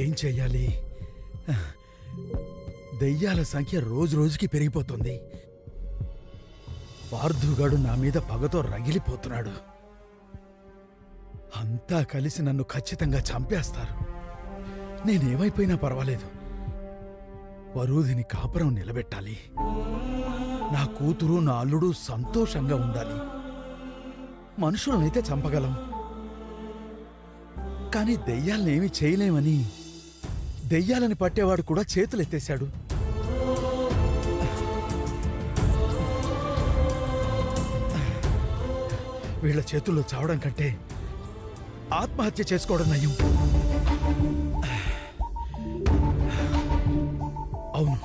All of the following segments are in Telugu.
ఏం చెయ్యాలి? దెయ్యాల సంఖ్య రోజు రోజుకి పెరిగిపోతుంది. పార్థుగాడు నా మీద పగతో రగిలిపోతున్నాడు. అంతా కలిసి నన్ను ఖచ్చితంగా చంపేస్తారు. నేనేమైపోయినా పర్వాలేదు, వరూధిని కాపురం నిలబెట్టాలి. నా కూతురు నా అల్లుడు సంతోషంగా ఉండాలి. మనుషులనైతే చంపగలం, కానీ దెయ్యాలనేమీ చేయలేమని దెయ్యాలని పట్టేవాడు కూడా చేతులెత్తేశాడు. వీళ్ల చేతుల్లో చావడం కంటే ఆత్మహత్య చేసుకోవడం నయం. అవును,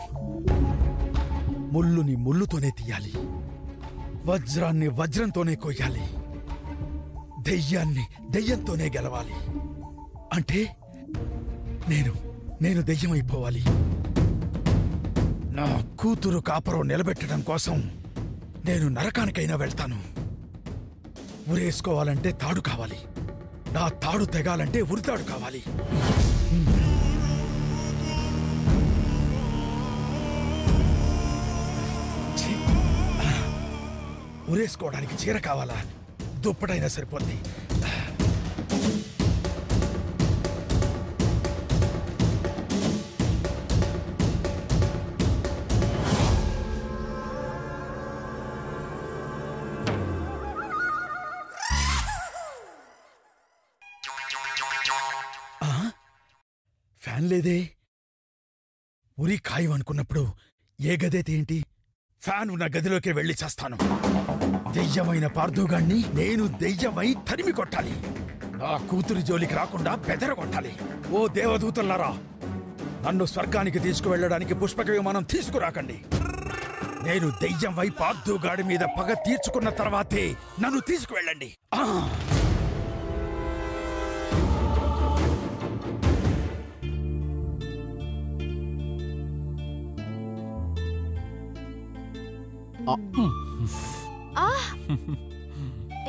ముల్లుని ముల్లుతోనే తీయాలి, వజ్రాన్ని వజ్రంతోనే కొయ్యాలి, దెయ్యాన్ని దెయ్యంతోనే గెలవాలి. అంటే నేను దెయ్యమైపోవాలి. నా కూతురు కాపురం నిలబెట్టడం కోసం నేను నరకానికైనా వెళ్తాను. ఉరేసుకోవాలంటే తాడు కావాలి, నా తాడు తెగాలంటే ఉరితాడు కావాలి. ఉరేసుకోవడానికి చీర కావాలా? దుప్పటైనా సరిపోద్ది. ఫ్యాన్ లేదే. ఉరి ఖాయం అనుకున్నప్పుడు ఏ గదైతే ఏంటి? ఫ్యాన్ ఉన్న గదిలోకి వెళ్లి చేస్తాను. దెయ్యమైన పార్థుగాణ్ణి నేను దెయ్యమై తరిమి కొట్టాలి. నా కూతురి జోలికి రాకుండా బెదరగొట్టాలి. ఓ దేవదూతల్లారా, నన్ను స్వర్గానికి తీసుకువెళ్లడానికి పుష్పక విమానం తీసుకురాకండి. నేను దెయ్యమై పార్థుగాడి మీద పగ తీర్చుకున్న తర్వాతే నన్ను తీసుకువెళ్ళండి.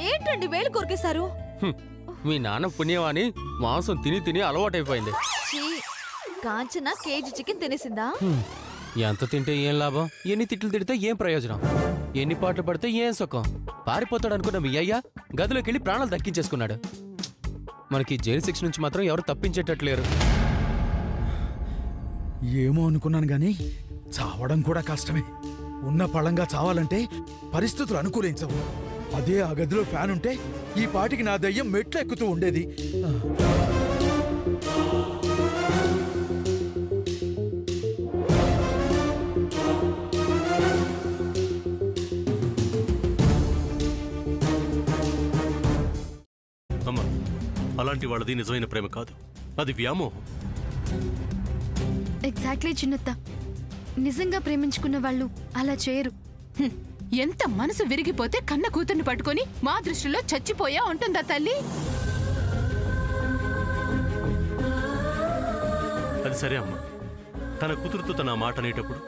ఏంటండి వేలు కొరికేశారు? మీ నాన్న పుణ్యవాని మాంసం తిని తిని అలవాటైపోయింది. కాంచన కేజీ చికెన్ తినేసిందా? ఎంత తింటే ఏం లాభం, ఎన్ని తిట్లు తిడితే ఏం ప్రయోజనం, ఎన్ని పాటలు పడితే ఏం సుఖం. పారిపోతాడు అనుకున్న మీ అయ్య గదిలోకి వెళ్ళి ప్రాణాలు దక్కించేసుకున్నాడు. మనకి జైలు శిక్ష నుంచి మాత్రం ఎవరు తప్పించేటట్లేరు. ఏమో అనుకున్నాను గాని చావడం కూడా కష్టమే. ఉన్న పళంగా చావాలంటే పరిస్థితులు అనుకూలించవు. అదే ఆ గదిలో ఫ్యాన్ ఉంటే ఈ పాటికి నా దయ్యం మెట్లు ఎక్కుతూ ఉండేది. అమ్మా, అలాంటి వాళ్ళది నిజమైన ప్రేమ కాదు, అది వ్యామోహం. ఎగ్జాక్ట్లీ చిన్నత్త, నిజంగా ప్రేమించుకున్న వాళ్ళు అలా చేయరు. ఎంత మనసు విరిగిపోతే కన్న కూతుర్ని పట్టుకొని మా దృష్టిలో చచ్చిపోయా ఉంటుందా తల్లి? అది సరే అమ్మా, తన కూతురుతో తన మాట అనేటప్పుడు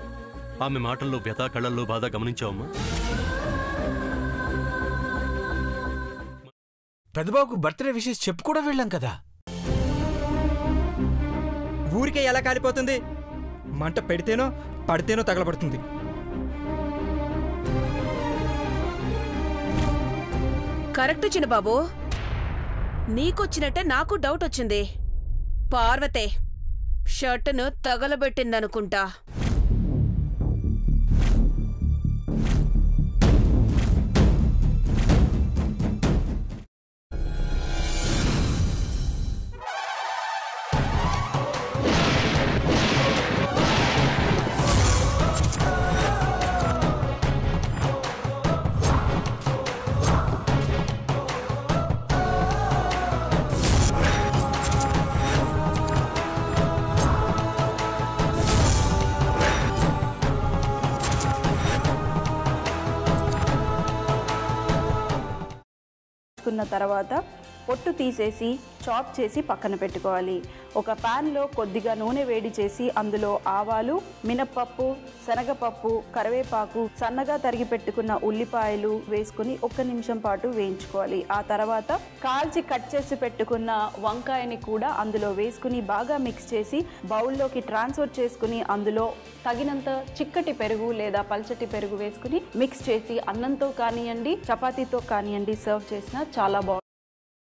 ఆమె మాటల్లో వ్యథ, కళ్ళల్లో బాధ గమనించావమ్మా? పెద్దబాబుకు బర్త్డే విషెస్ చెప్పు కూడా వెళ్ళాం కదా. ఊరికే ఎలా కాలిపోతుంది? మంట పెడితేనో పడితేనో తగలబడుతుంది. కరెక్ట్ చిన్నబాబు, నీకొచ్చినట్టే నాకు డౌట్ వచ్చింది. పార్వతే షర్టును తగలబెట్టిందనుకుంటా. తర్వాత పొట్టు తీసేసి చాప్ చేసి పక్కన పెట్టుకోవాలి. ఒక ప్యాన్లో కొద్దిగా నూనె వేడి చేసి అందులో ఆవాలు, మినప్పప్పు, శనగపప్పు, కరివేపాకు, సన్నగా తరిగి పెట్టుకున్న ఉల్లిపాయలు వేసుకుని 1 నిమిషం పాటు వేయించుకోవాలి. ఆ తర్వాత కాల్చి కట్ చేసి పెట్టుకున్న వంకాయని కూడా అందులో వేసుకుని బాగా మిక్స్ చేసి బౌల్లోకి ట్రాన్స్ఫర్ చేసుకుని అందులో తగినంత చిక్కటి పెరుగు లేదా పల్చటి పెరుగు వేసుకుని మిక్స్ చేసి అన్నంతో కానివ్వండి, చపాతీతో కానివ్వండి సర్వ్ చేసినా చాలా బాగుంటుంది.